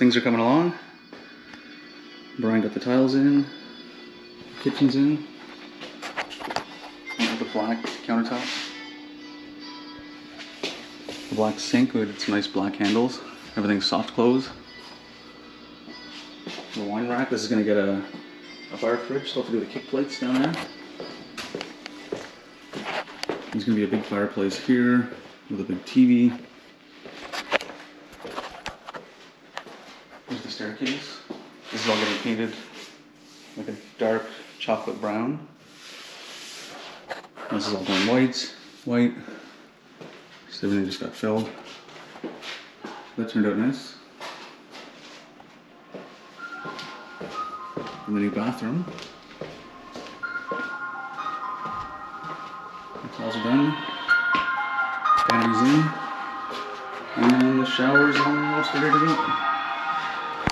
things are coming along. Brian got the tiles in, kitchen's in, the black countertop, the black sink with its nice black handles, everything's soft close. The wine rack, this is going to get a fire fridge, still have to do the kick plates down there. There's going to be a big fireplace here with a big TV. There's the staircase. This is all getting painted like a dark chocolate brown. This is all going white. So everything just got filled. That turned out nice. And the new bathroom. The tiles are done. Vanity's in. And the shower's almost ready to go.